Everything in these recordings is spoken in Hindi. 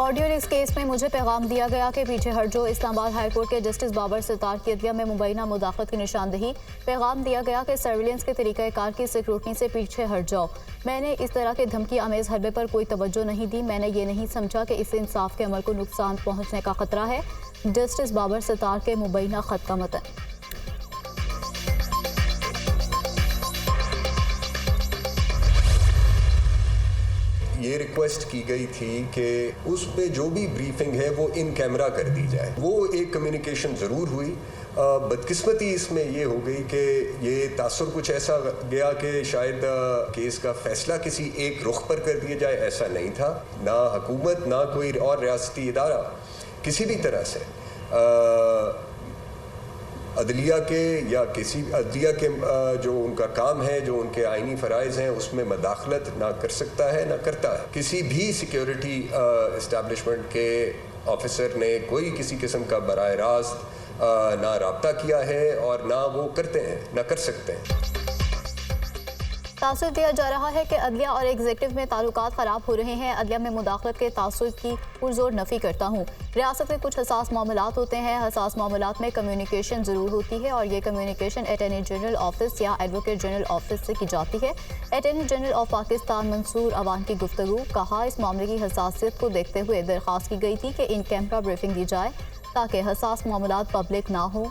ऑडियो लीक्स केस में मुझे पैगाम दिया गया कि पीछे हट जाओ। इस्लामाबाद हाई कोर्ट के जस्टिस बाबर सितार की अदलिया में मुबैना मुदाखलत की निशानदही। पैगाम दिया गया कि सर्विलेंस के तरीक़ाकार की सिक्योरिटी से पीछे हट जाओ। मैंने इस तरह के धमकी आमेज हरबे पर कोई तवज्जो नहीं दी। मैंने ये नहीं समझा कि इससे इंसाफ के अमल को नुकसान पहुँचने का खतरा है। जस्टिस बाबर सितार के मुबैना खत का मतन। ये रिक्वेस्ट की गई थी कि उस पे जो भी ब्रीफिंग है वो इन कैमरा कर दी जाए। वो एक कम्युनिकेशन ज़रूर हुई। बदकिस्मती इसमें ये हो गई कि ये तासुर कुछ ऐसा गया कि शायद केस का फैसला किसी एक रुख पर कर दिया जाए, ऐसा नहीं था। ना हुकूमत ना कोई और रियासती इदारा किसी भी तरह से अदलिया के या किसी अदलिया के जो उनका काम है, जो उनके आइनी फ़राइज़ हैं, उसमें मदाखलत ना कर सकता है ना करता है। किसी भी सिक्योरिटी इस्टेब्लिशमेंट के ऑफिसर ने कोई किसी किस्म का बराह रास्त ना रब्ता किया है और ना वो करते हैं ना कर सकते हैं। तासुर दिया जा रहा है कि अदलिया और एग्जीक्यूटिव में ताल्लुकात ख़राब हो रहे हैं। अदलिया में मुदाखलत के तासुर की पुरजोर नफ़ी करता हूँ। रियासत में कुछ हसास मामलात होते हैं। हसास मामलात में कम्युनिकेशन ज़रूर होती है और ये कम्युनिकेशन अटॉर्नी जनरल ऑफिस या एडवोकेट जनरल ऑफिस से की जाती है। Attorney general of Pakistan Mansoor Awan की गुफ्तगू। कहा, इस मामले की हसासियत को देखते हुए दरख्वास्त की गई थी कि इन कैमरा ब्रीफिंग दी जाए ताकि हसास मामलात पब्लिक ना हो।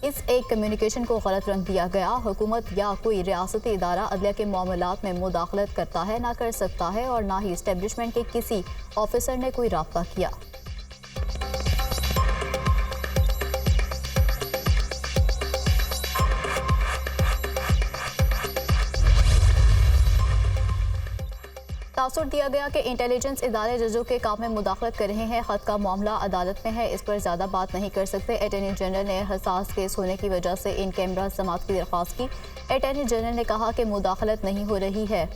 इस एक कम्युनिकेशन को गलत रंग दिया गया। हुकूमत या कोई रियासती इदारा अदलिया के मामलात में मुदाखलत करता है ना कर सकता है और ना ही इस्टेब्लिशमेंट के किसी ऑफिसर ने कोई राब्ता किया। तासुर दिया गया कि इंटेलिजेंस इदारे जजों के काम में मुदाखलत कर रहे हैं। ख़त का मामला अदालत में है, इस पर ज़्यादा बात नहीं कर सकते। अटॉर्नी जनरल ने हसास केस होने की वजह से इन कैमरा समाअत की दरख्वास्त की। अटॉर्नी जनरल ने कहा कि मुदाखलत नहीं हो रही है,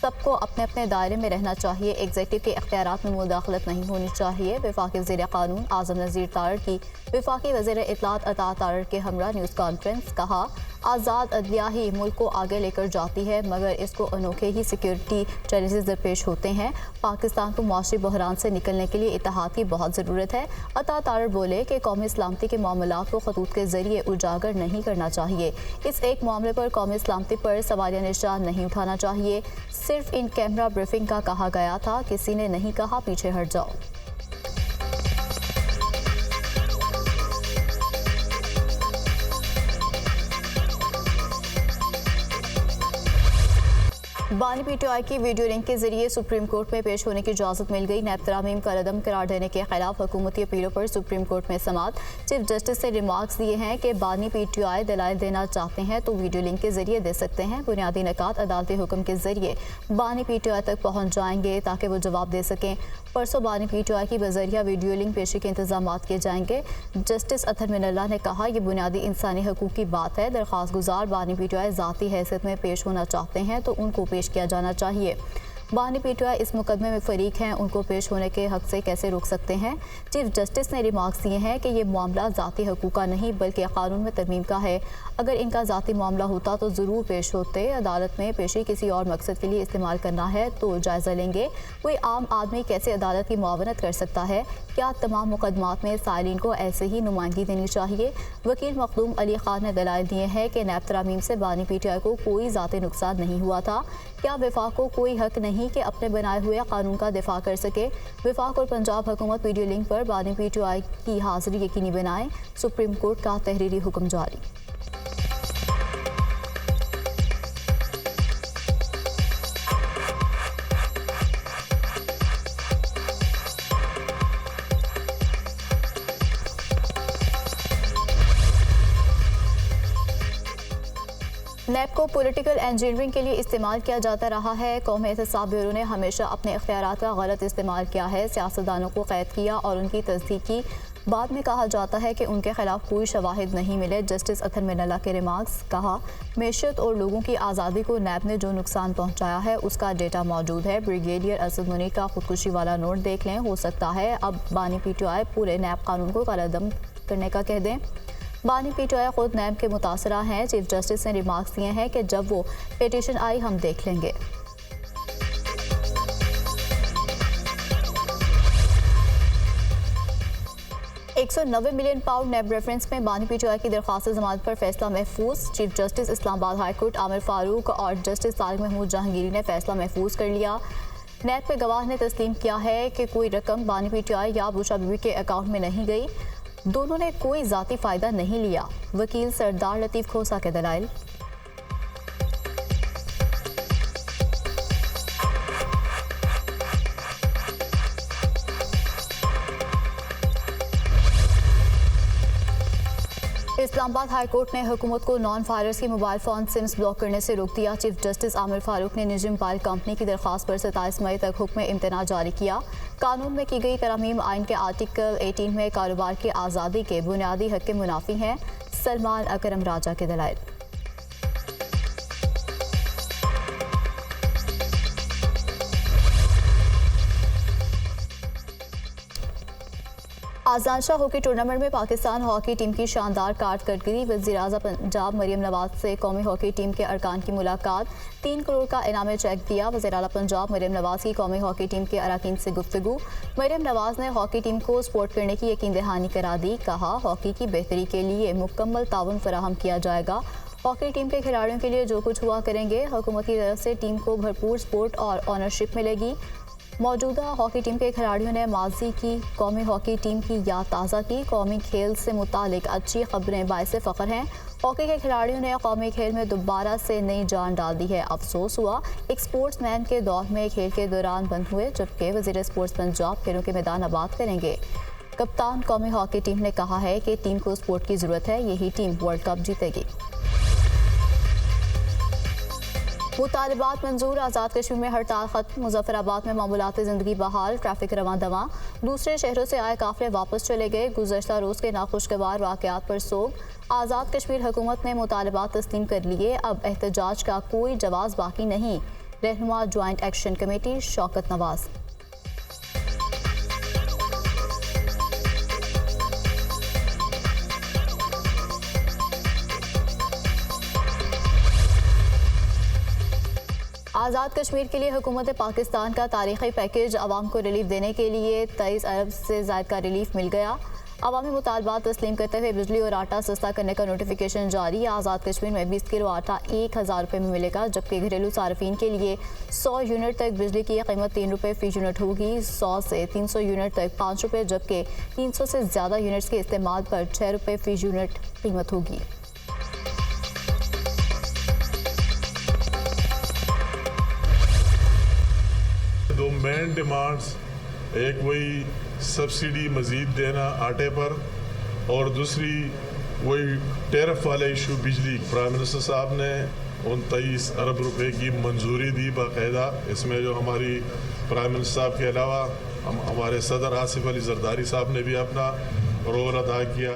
सबको अपने अपने दायरे में रहना चाहिए। एग्जीक्यूटिव के इख्तियारात में मुदाखलत नहीं होनी चाहिए। वफाकी वज़ीर क़ानून आज़म नज़ीर तारड़ की वफाकी वज़ीर इत्तलात अता तारड़ के हमरा न्यूज़ कॉन्फ्रेंस। कहा, आज़ाद अदलिया ही मुल्क को आगे लेकर जाती है, मगर इसको अनोखे ही सिक्योरिटी चैलेंजेस दरपेश होते हैं। पाकिस्तान को मुआशी बहरान से निकलने के लिए इत्तेहाद की बहुत ज़रूरत है। अता तारड़ बोले कि कौमी सलामती के मामलात को खतूत के ज़रिए उजागर नहीं करना चाहिए। इस एक मामले पर कौमी सलामती पर सवालिया निशान नहीं उठाना चाहिए। सिर्फ इन कैमरा ब्रीफिंग का कहा गया था, किसी ने नहीं कहा पीछे हट जाओ। बानी पीटीआई की वीडियो लिंक के जरिए सुप्रीम कोर्ट में पेश होने की इजाज़त मिल गई। नैब तरामीम का रदम करार देने के खिलाफ हुकूमती अपीलों पर सुप्रीम कोर्ट में समाअत। चीफ जस्टिस ने रिमार्क्स दिए हैं कि बानी पीटीआई दलाइल देना चाहते हैं तो वीडियो लिंक के जरिए दे सकते हैं। बुनियादी निकात अदालती हुक्म के जरिए बानी पीटीआई तक पहुँच जाएंगे ताकि वो जवाब दे सकें। परसों बानी पीटीआई की बजरिया वीडियो लिंक पेशी के इंतजाम किए जाएंगे। जस्टिस अतहर मिनल्ला ने कहा, यह बुनियादी इंसानी हकूक़ की बात है। दरख्वास्त गुजार बानी पीटीआई ज़ाती हैसियत में पेश होना चाहते हैं तो उनको पेश किया जाना चाहिए। बानी पीटीआई इस मुकदमे में फरीक हैं, उनको पेश होने के हक से कैसे रोक सकते हैं। चीफ जस्टिस ने रिमार्क्स दिए हैं कि ये मामला ज़ाती हकूक़ का नहीं बल्कि कानून में तरमीम का है। अगर इनका ज़ाती मामला होता तो ज़रूर पेश होते। अदालत में पेशी किसी और मकसद के लिए इस्तेमाल करना है तो जायज़ा लेंगे। कोई आम आदमी कैसे अदालत की मुआवनत कर सकता है? क्या तमाम मुकदमात में साइलिन को ऐसे ही नुमाइंदगी देनी चाहिए? वकील मखदूम अली खान ने दलाइल दिए हैं कि नैब तरामीम से बानी पीटीआई को कोई ज़ाती नुकसान नहीं हुआ था। क्या वफाक को कोई हक नहीं कि अपने बनाए हुए कानून का दिफा कर सके? वफाक और पंजाब हुकूमत वीडियो लिंक पर बानी पीटीआई की हाजिरी यकीनी बनाए। सुप्रीम कोर्ट का तहरीरी हुक्म जारी। नैब को पॉलिटिकल इंजीनियरिंग के लिए इस्तेमाल किया जाता रहा है। कौमी एहतसाब ब्यूरो ने हमेशा अपने इख्तियारात का गलत इस्तेमाल किया है। सियासतदानों को कैद किया और उनकी तस्दीक की। बाद में कहा जाता है कि उनके खिलाफ कोई शवाहिद नहीं मिले। जस्टिस अतहर मिनल्ला के रिमार्क्स। कहा, मैशत और लोगों की आज़ादी को नैब ने जो नुकसान पहुँचाया है उसका डेटा मौजूद है। ब्रिगेडियर असद मुनीर का खुदकुशी वाला नोट देख लें। हो सकता है अब बानी पीटीआई पूरे नैब कानून को कलअदम करने का कह दें। बानी पीटीआई खुद नैब के मुतासरा हैं। चीफ जस्टिस ने रिमार्क्स दिए हैं कि जब वो पिटीशन आई हम देख लेंगे। 190 मिलियन पाउंड नेब रेफरेंस में बानी पीटीआई की दरख्वास्त जमानत पर फैसला महफूज। Chief justice Islamabad high court Aamir Farooq और जस्टिस तारिक महमूद जहांगीरी ने फैसला महफूज कर लिया। नेब के गवाह ने तस्लीम किया है कि कोई रकम बानी पीटीआई या बुशरा बीबी के अकाउंट में नहीं गई। दोनों ने कोई ज़ाती फ़ायदा नहीं लिया। वकील सरदार लतीफ़ खोसा के दलाइल। इस्लामाबाद हाई कोर्ट ने हुकूमत को नॉन फायरर्स के मोबाइल फ़ोन सिम्स ब्लॉक करने से रोक दिया। चीफ जस्टिस आमिर फारूक ने निजी मोबाइल कंपनी की दरख्वास्त पर 27 मई तक हुक्म इम्तना जारी किया। कानून में की गई तरमीम आइन के आर्टिकल 18 में कारोबार की आज़ादी के बुनियादी हक के मुनाफी हैं। सलमान अकरम राजा के दलाइल। आज़ाद शाह हॉकी टूर्नामेंट में पाकिस्तान हॉकी टीम की शानदार कारकर्दगी। वज़ीर-ए-आज़म पंजाब मरियम नवाज से कौमी हॉकी टीम के अरकान की मुलाकात। 3 करोड़ का इनामी चेक दिया। वज़ीर-ए-आला पंजाब मरियम नवाज की कौमी हॉकी टीम के अरकान से गुफ्तगू। मरियम नवाज ने हॉकी टीम को सपोर्ट करने की यकीन दहानी करा दी। कहा, हॉकी की बेहतरी के लिए मुकम्मल ताउन फराहम किया जाएगा। हॉकी टीम के खिलाड़ियों के लिए जो कुछ हुआ करेंगे। हुकूमत की तरफ से टीम को भरपूर सपोर्ट और ऑनरशिप मिलेगी। मौजूदा हॉकी टीम के खिलाड़ियों ने माजी की कौमी हॉकी टीम की याद ताज़ा की। कौमी खेल से मुतालिक अच्छी खबरें बाइसे फ़ख्र हैं। हॉकी के खिलाड़ियों ने कौमी खेल में दोबारा से नई जान डाल दी है। अफसोस हुआ एक स्पोर्ट्समैन के दौर में खेल के दौरान बंद हुए, जबकि वज़ीर स्पोर्ट्स पंजाब खेलों के मैदान आबाद करेंगे। कप्तान कौमी हॉकी टीम ने कहा है कि टीम को स्पोर्ट की ज़रूरत है, यही टीम वर्ल्ड कप जीतेगी। मुतालिबात मंजूर। आज़ाद कश्मीर में हड़ताल खत्म। मुजफ्फराबाद में मामूलाती ज़िंदगी बहाल। ट्रैफिक रवां दवां। दूसरे शहरों से आए काफ़िले वापस चले गए। गुज़श्ता रोज़ के नाखुशगवार वाक़यात पर सोग। आज़ाद कश्मीर हुकूमत ने मुतालिबात तस्लीम कर लिए। अब एहतजाज का कोई जवाब बाकी नहीं। रहनुमा joint action committee Shaukat Nawaz. Azad Kashmir के लिए हुकूमत पाकिस्तान का तारीख़ी पैकेज अवाम को रिलीफ देने के लिए 23 अरब से ज़ायद का रिलीफ मिल गया। अवामी मुतालबात तस्लीम करते हुए बिजली और आटा सस्ता करने का नोटिफिकेशन जारी। आज़ाद कश्मीर में 20 किलो आटा 1000 रुपये में मिलेगा, जबकि घरेलू सार्फिन के लिए 100 यूनिट तक बिजली की कीमत 3 रुपये फ़ी यूनिट होगी। 100 से 300 यूनिट तक 5 रुपये, जबकि 300 से ज़्यादा यूनिट्स के इस्तेमाल पर 6 रुपये फ़ी यूनिट कीमत होगी। दो मेन डिमांड्स, एक वही सब्सिडी मज़ीद देना आटे पर, और दूसरी वही टैरिफ वाला इशू बिजली। प्राइम मिनिस्टर साहब ने 29 अरब रुपए की मंजूरी दी बाकायदा। इसमें जो हमारी प्राइम मिनिस्टर साहब के अलावा हमारे सदर आसिफ अली जरदारी साहब ने भी अपना रोल अदा किया।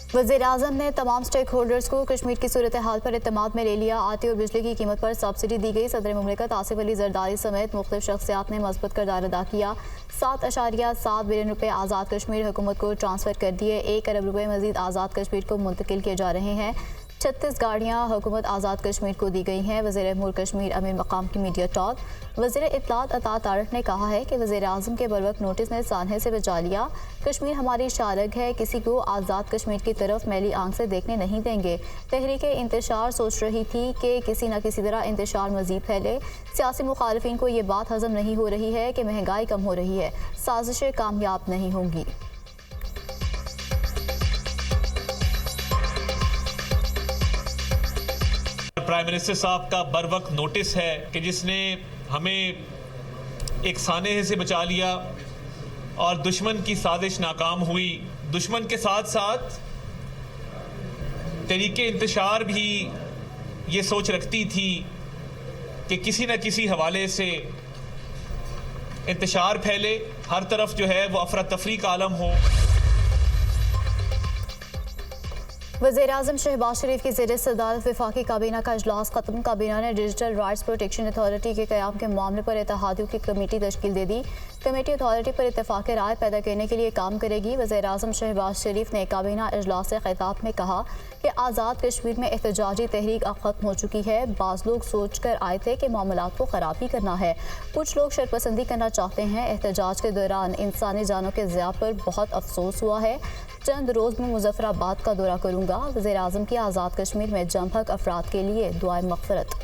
वज़ीर-ए-आज़म ने तमाम स्टेक होल्डर्स को कश्मीर की सूरत हाल पर इत्तेमाद में ले लिया। आटे और बिजली की कीमत पर सब्सिडी दी गई। सदर मुमलिकत आसिफ अली जरदारी समेत मुख्तलिफ शख्सियात ने मज़बूत किरदार अदा किया। 7.7 बिलियन रुपए आज़ाद कश्मीर हुकूमत को ट्रांसफ़र कर दिए। 1 अरब रुपए मज़ीद आज़ाद कश्मीर को मुंतकिल किए जा रहे हैं। 36 गाड़ियाँ हुकूमत आज़ाद कश्मीर को दी गई हैं। वज़ीर अमूर कश्मीर अमीर मकाम की मीडिया टॉक। वज़ीर इत्तलात अता तारक ने कहा है कि वज़ीर-ए-आज़म के बरवक्त नोटिस ने सानहे से बचा लिया। कश्मीर हमारी शारग है, किसी को आज़ाद कश्मीर की तरफ मैली आंख से देखने नहीं देंगे। तहरीक इंतशार सोच रही थी कि किसी न किसी तरह इंतशार मज़ीद फैले। सियासी मुखालिफिन को ये बात हज़म नहीं हो रही है कि महंगाई कम हो रही है। साजिशें कामयाब नहीं होंगी। प्राइम मिनिस्टर साहब का बर वक्त नोटिस है कि जिसने हमें एक सानहे से बचा लिया और दुश्मन की साजिश नाकाम हुई। दुश्मन के साथ साथ तरीके इंतशार भी ये सोच रखती थी कि किसी न किसी हवाले से इंतशार फैले, हर तरफ जो है वो अफरा तफरी का आलम हो। वज़ीर-ए-आज़म शहबाज शरीफ की ज़ेर सदारत वफाकी काबीना का इजलास खत्म। काबीना ने डिजिटल राइट्स प्रोटेक्शन अथॉरिटी के क़याम के मामले पर इत्तेहादियों की कमेटी तश्कील दे दी। कमेटी अथॉरिटी पर इत्तेफाक राय पैदा करने के लिए काम करेगी। वज़ीर-ए-आज़म शहबाज शरीफ ने काबीना इजलास से खिताब में कहा कि आज़ाद कश्मीर में एहतजाजी तहरीक अब ख़त्म हो चुकी है। बाज़ लोग सोच कर आए थे कि मामलात को ख़राब ही करना है, कुछ लोग शरपसंदी करना चाहते हैं। एहतजाज के दौरान इंसानी जानों के ज़िया पर बहुत अफसोस हुआ है। चंद रोज़ में मुजफ्फराबाद का दौरा करूँगा। वज़ीर-ए-आज़म की आज़ाद कश्मीर में जमहक अफराद के लिए दुआए मग़फ़िरत।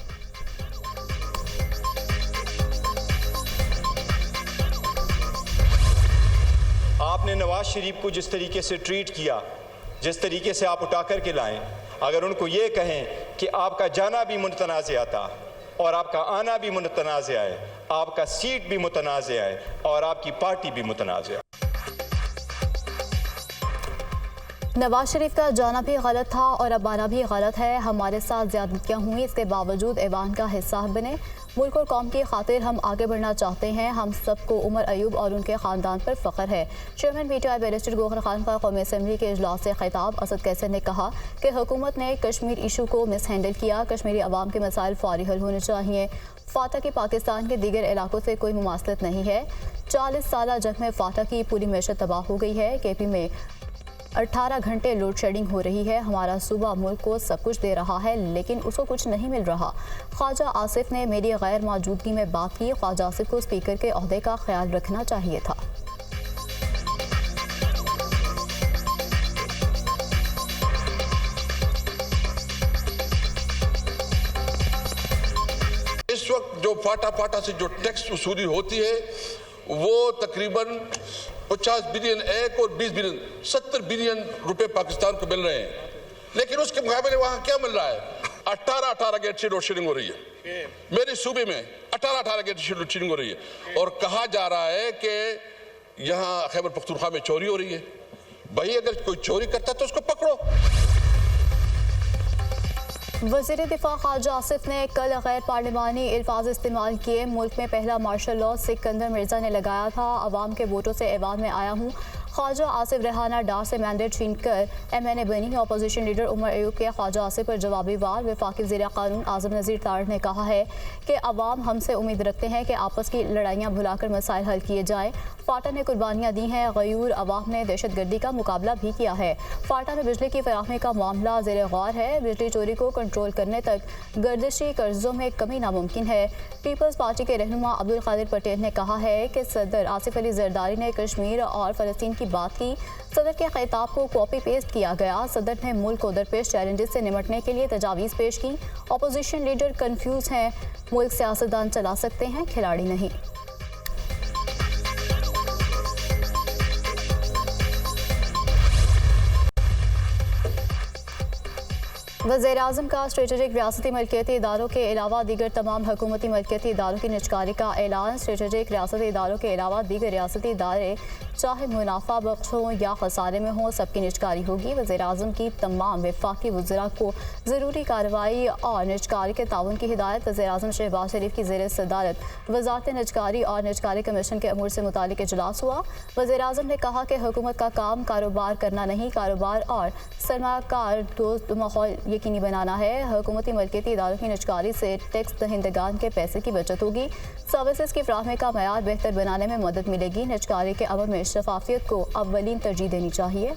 आपने नवाज शरीफ को जिस तरीके से ट्रीट किया, जिस तरीके से आप उठा कर के लाएं, अगर उनको ये कहें कि आपका जाना भी मुतनाज़ था और आपका आना भी मुतनाज़ है, आपका सीट भी मुतनाज़ है और आपकी पार्टी भी मुतनाज़ है। नवाज शरीफ का जाना भी गलत था और अब आना भी गलत है। हमारे साथ ज़्यादतियाँ हुई, इसके बावजूद ऐवान का हिस्सा बने। मुल्क और कौम की खातिर हम आगे बढ़ना चाहते हैं। हम सबको उमर अयूब और उनके ख़ानदान पर फ़ख्र है। Chairman PTI barrister Gohar Khan का कौमी असम्बली के इजलास से खिताब। असद कैसर ने कहा कि हुकूमत ने कश्मीर इशू को मिस हैंडल किया। कश्मीरी अवाम के मसाइल फौरी हल होने चाहिए। फाटा की पाकिस्तान के दीगर इलाकों से कोई मुमासलत नहीं है। 40 साल जंग में फाटा की पूरी मैशत तबाह हो गई है। KP में 18 घंटे लोड शेडिंग हो रही है। हमारा सूबा मुल्क को सब कुछ दे रहा है लेकिन उसको कुछ नहीं मिल रहा। ख्वाजा आसिफ ने मेरी गैर मौजूदगी में बात की। ख्वाजा आसिफ को स्पीकर के ओहदे का ख्याल रखना चाहिए था। इस वक्त जो फाटा से जो टैक्स वसूली होती है वो तकरीबन 50 बिलियन एक और 20 बिलियन 70 बिलियन रुपए पाकिस्तान को मिल रहे हैं, लेकिन उसके मुकाबले वहां क्या मिल रहा है? 18 गेट से लोड शेडिंग हो रही है। मेरे सूबे में 18 गेट से लोड शेडिंग हो रही है और कहा जा रहा है कि यहां खैबर पख्तूनख्वा में चोरी हो रही है। भाई अगर कोई चोरी करता है तो उसको पकड़ो। वज़ीर दिफा ख्वाजा आसिफ ने कल गैर पार्लिमानी अल्फाज इस्तेमाल किए। मुल्क में पहला मार्शल लॉ सिकंदर मिर्जा ने लगाया था। अवाम के वोटों से ऐवान में आया हूँ। ख्वाजा आसिफ रेहाना डार से मैंडेट छीनकर MNA बनी। अपोजिशन लीडर उमर अयूब के ख्वाजा आसिफ पर जवाबी वार। वफाकी वज़ीर क़ानून आज़म नज़ीर तारड़ ने कहा है कि अवाम हमसे उम्मीद रखते हैं कि आपस की लड़ाइयाँ भुलाकर मसाइल हल किए जाएँ। फाटा ने कुर्बानियाँ दी हैं। गयूर अवाम ने दहशतगर्दी का मुकाबला भी किया है। फाटा में बिजली की फराहमी का मामला ज़ेर गौर है। बिजली चोरी को कंट्रोल करने तक गर्दिशी कर्जों में कमी नामुमकिन है। पीपल्स पार्टी के रहनुमा अब्दुल कादिर पटेल ने कहा है कि सदर आसिफ अली जरदारी ने कश्मीर और फ़लस्तीन की बात की। सदर के खिताब को कॉपी पेस्ट किया गया। सदर ने मुल्क को दरपेश चैलेंजेस से निमटने के लिए तजावीज़ पेश की। अपोजिशन लीडर कन्फ्यूज हैं। मुल्क सियासतदान चला सकते हैं, खिलाड़ी नहीं। वज़ीर-ए-आज़म का स्ट्रेटेजिक रियासती मलकियती इदारों के अलावा दीगर तमाम हुकूमती मलकियती इदारों की निजकारी का ऐलान। स्ट्रेटेजिक रियासती इदारों के अलावा दीगर रियासती इदारे चाहे मुनाफा बख्श हों या खसारे में हों, सबकी निजकारी होगी। वज़ीर-ए-आज़म की तमाम वफाकी वज़रा को ज़रूरी कार्रवाई और निजकारी के ताउन की हिदायत। वज़ीर-ए-आज़म शहबाज शरीफ की ज़ेर सदारत वज़ारत निजकारी और निजकारी कमीशन के अमूर से मुतालिक इजलास हुआ। वज़ीर-ए-आज़म ने कहा कि हुकूमत का काम कारोबार करना नहीं, कारोबार और सरमाकार दोस्त माहौल यकीनी बनाना है। हुकूमती मलकियती इदारों की निजकारी से टैक्स दहिंदगान के पैसे की बचत होगी। सर्विसेज की फ्राहमी का मयार बेहतर बनाने में मदद मिलेगी। निजकारी के अमल में शफाफियत को अव्वलीन तरजीह देनी चाहिए।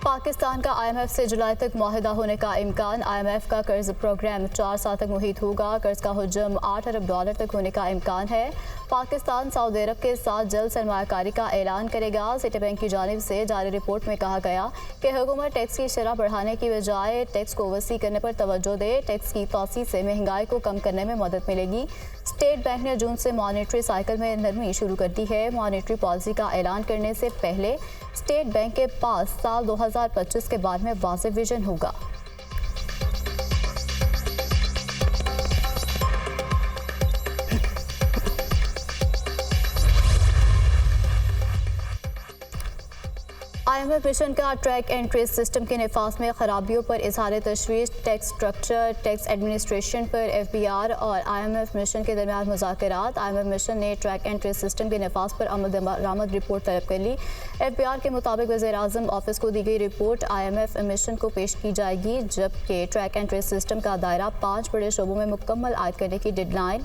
पाकिस्तान का IMF से जुलाई तक मुआहदा होने का इम्कान। IMF का कर्ज प्रोग्राम 4 साल तक मुहित होगा। कर्ज का हुजम $8 अरब तक होने का इम्कान है। पाकिस्तान सऊदी अरब के साथ जल्द सरमायाकारी का ऐलान करेगा। सिटी बैंक की जानिब से जारी रिपोर्ट में कहा गया कि हुकूमत टैक्स की शरह बढ़ाने की बजाय टैक्स को वसी करने पर तवज्जो दे। टैक्स की तोसी से महंगाई को कम करने में मदद मिलेगी। स्टेट बैंक ने जून से मॉनेटरी साइकिल में नरमी शुरू कर दी है। मॉनेटरी पॉलिसी का ऐलान करने से पहले स्टेट बैंक के पास साल 2025 के बाद में वाज़ेह विजन होगा। IMF मिशन का ट्रैक एंड ट्रेस सिस्टम के नफाज में खराबियों पर इजहार तशवीश, टैक्स स्ट्रक्चर, टैक्स एडमिनिस्ट्रेशन पर FBR और IMF मिशन के दरमियान मुज़ाकरात। IMF मिशन ने ट्रैक एंड ट्रेस सिस्टम के नफाज पर अमल दरामद रिपोर्ट तलब कर ली। FBR के मुताबिक वज़ीर-ए-आज़म ऑफिस को दी गई रिपोर्ट IMF मिशन को पेश की जाएगी, जबकि ट्रैक एंड ट्रेस सिस्टम का दायरा 5 बड़े शोबों में मुकम्मल आयद करने की डेडलाइन,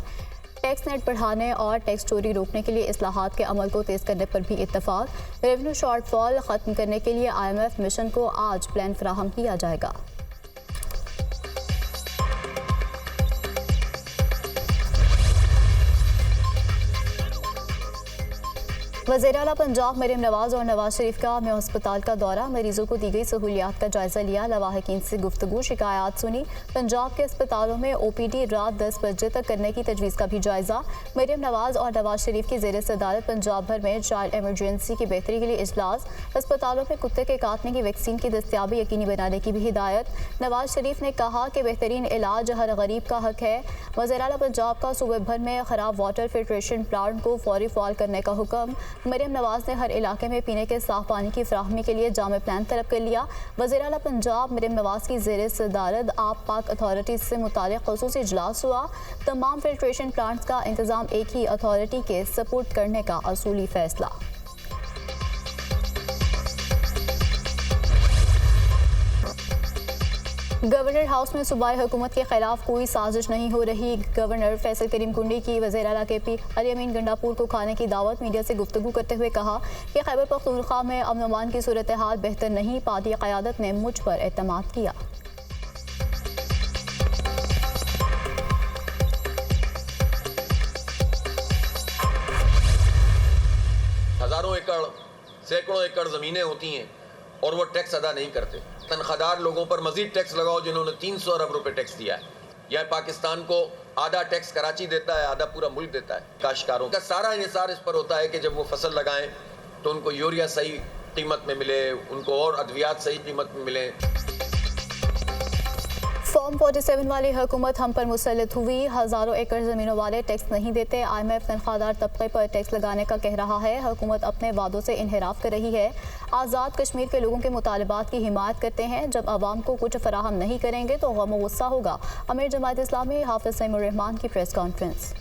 टैक्स नेट बढ़ाने और टैक्स चोरी रोकने के लिए इस्लाहात के अमल को तेज़ करने पर भी इत्तफाक। रेवेन्यू शॉर्टफॉल ख़त्म करने के लिए IMF मिशन को आज प्लान फराहम किया जाएगा। वज़ीर आला पंजाब मरीम नवाज और नवाज शरीफ का में अस्पताल का दौरा, मरीजों को दी गई सहूलियात का जायजा लिया, लवाहिकीन से गुफ्तगू, शिकायत सुनी। पंजाब के अस्पतालों में OPD रात 10 बजे तक करने की तजवीज़ का भी जायजा। मरीम नवाज और नवाज शरीफ की ज़ेर सदारत पंजाब भर में चाइल्ड एमरजेंसी की बेहतरी के लिए इजलास, अस्पतालों में कुत्ते के काटने की वैक्सीन की दस्तियाबी यकीनी बनाने की भी हिदायत। नवाज शरीफ ने कहा कि बेहतरीन इलाज हर गरीब का हक है। वज़ीर आला पंजाब का सूबे भर में ख़राब वाटर फिल्ट्रेशन प्लांट को फौरी फ़ाल करने का हुक्म। मरीम नवाज ने हर इलाके में पीने के साफ पानी की फराहमी के लिए जामे प्लान तलब कर लिया। वज़ीर आला पंजाब मरीम नवाज की ज़ेर सदारत आप पाक अथॉरिटी से मुताल्लिक़ ख़ुसूसी इजलास हुआ। तमाम फिल्ट्रेशन प्लांट्स का इंतज़ाम एक ही अथॉरिटी के सपोर्ट करने का असूली फैसला। गवर्नर हाउस में सूबाई हुकूमत के खिलाफ कोई साजिश नहीं हो रही। गवर्नर फैसल करीम कुंडी की वज़ीर आला KP अली अमीन गंडापुर को खाने की दावत, मीडिया से गुफ्तगू करते हुए कहा कि खैबर पख्तूनख्वा में अमन अमान की सूरत हाल बेहतर नहीं, पार्टी क़यादत ने मुझ पर एतमाद किया। हज़ारों एकड़, सैकड़ों एकड़ ज़मीनें होती हैं और वो टैक्स अदा नहीं करते। तनख्वाहदार लोगों पर मजीद टैक्स लगाओ जिन्होंने 300 अरब रुपए टैक्स दिया है। यह पाकिस्तान को आधा टैक्स कराची देता है, आधा पूरा मुल्क देता है। काश्तकारों का सारा इन्हिसार इस पर होता है कि जब वो फसल लगाएं तो उनको यूरिया सही कीमत में मिले, उनको और अद्वियात सही कीमत में मिले। फॉर्म 47 वाली हुकूमत हम पर मुसल्लत हुई, हज़ारों एकड़ ज़मीनों वाले टैक्स नहीं देते। IMF तनख्वाहदार तबके पर टैक्स लगाने का कह रहा है। हुकूमत अपने वादों से इनहराफ कर रही है। आज़ाद कश्मीर के लोगों के मुतालबात की हिमायत करते हैं, जब आवाम को कुछ फराहम नहीं करेंगे तो गम व गुस्सा होगा। अमीर जमात इस्लामी हाफिज़ सईमुर रहमान की प्रेस कॉन्फ्रेंस।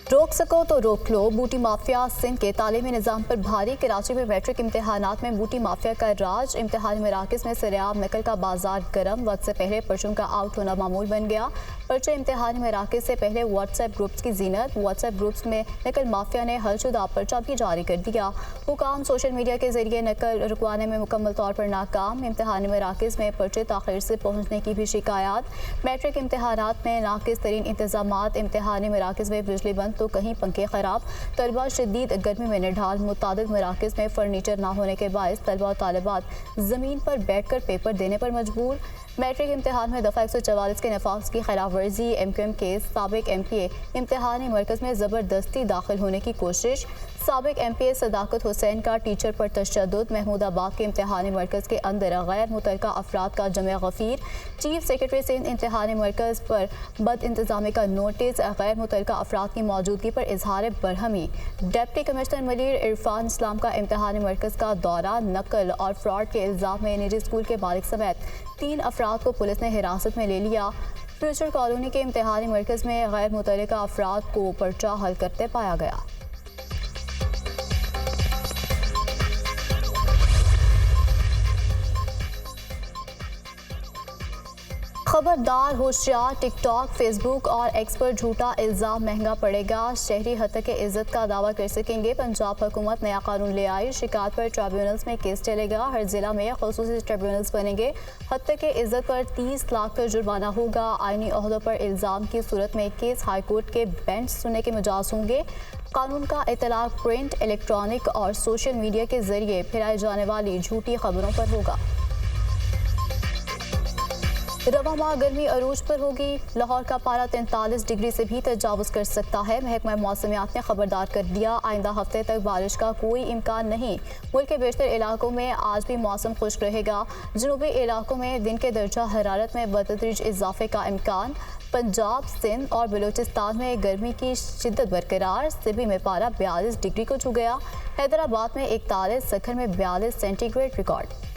रोक सको तो रोक लो, बूटी माफिया सिंध के तालीमी निज़ाम पर भारी। कराची में मैट्रिक इम्तहानात में बूटी माफिया का राज, इम्तहानी मराकज़ में सरेआम नकल का बाजार गर्म। वक्त से पहले पर्चों का आउट होना मामूल बन गया। पर्चे इम्तहानी मराकज़ से पहले व्हाट्सएप ग्रुप्स की जीनत। व्हाट्सएप ग्रुप्स में नकल माफिया ने हलशुदा पर्चा भी जारी कर दिया। हुकाम सोशल मीडिया के जरिए नकल रुकवाने में मुकम्मल तौर पर नाकाम। इम्तहानी मराकज़ में पर्चे ताख़ीर से पहुँचने की भी शिकायत। मैट्रिक इम्तहानात में नाक़िस तरीन इंतज़ामात, इम्तहानी मराकज़ में बिजली बंद तो कहीं पंखे खराब। तलबा शदीद गर्मी में निढाल। मुतादिद मराकज़ में फर्नीचर ना होने के बायस तलबा और तालिबात ज़मीन पर बैठ कर पेपर देने पर मजबूर। मैट्रिक इम्तहान में दफ़ा 144 के नफाज की खिलाफ वर्जी। MQM के साबिक MPA इम्तहानी मरकज़ में ज़बरदस्ती दाखिल होने की कोशिश। साबिक MPA सदाकत हुसैन का टीचर पर तशद्दुद। महमूदाबाद के इम्तहानी मरकज़ के अंदर गैर मुतल्लका अफराद का जमे गफ़ीर। चीफ सेक्रेटरी सिंध इम्तहानी मरकज़ पर बद इंतज़ामी का नोटिस। गैर मुतल्लका अफराद की मौजूदगी पर इजहार बरहमी। डिप्टी कमिश्नर मलीर इरफान इस्लाम का इम्तहानी मरकज़ का दौरा। नकल और फ्रॉड के इल्ज़ाम में निजी स्कूल के मालिक समेत 3 अफराद को पुलिस ने हिरासत में ले लिया। फ्यूचर कॉलोनी के इम्तहानी मरकज़ में गैर मुतल्लिका अफराद को पर्चा हल करते पाया गया। खबरदार होशियार, टिकटॉक, फेसबुक और एक्स पर झूठा इल्ज़ाम महंगा पड़ेगा। शहरी हत्या के इज्जत का दावा कर सकेंगे। पंजाब हुकूमत नया कानून ले आई। शिकायत पर ट्रिब्यूनल्स में केस चलेगा। हर जिला में खुसूसी ट्रिब्यूनल्स बनेंगे। हत्या के इज्जत पर 30 लाख का जुर्माना होगा। आईनी ओहदों पर इल्ज़ाम की सूरत में केस हाईकोर्ट के बेंच सुनने के मिजाज होंगे। कानून का इतलाक प्रिंट, इलेक्ट्रॉनिक और सोशल मीडिया के जरिए फैलाई जाने वाली झूठी खबरों पर होगा। रवा माह गर्मी अरूज पर होगी। लाहौर का पारा 43 डिग्री से भी तजावुज कर सकता है। महकमा मौसमियात ने खबरदार कर दिया, आइंदा हफ्ते तक बारिश का कोई इम्कान नहीं। मुल्क के बेशतर इलाकों में आज भी मौसम खुश्क रहेगा। जनूबी इलाकों में दिन के दर्जा हरारत में बतदरीज इजाफे का इम्कान। पंजाब, सिंध और बलूचिस्तान में गर्मी की शिद्दत बरकरार। सिरबी में पारा 42 डिग्री को छू गया। हैदराबाद में 41, सखर में 42 सेंटीग्रेड रिकॉर्ड।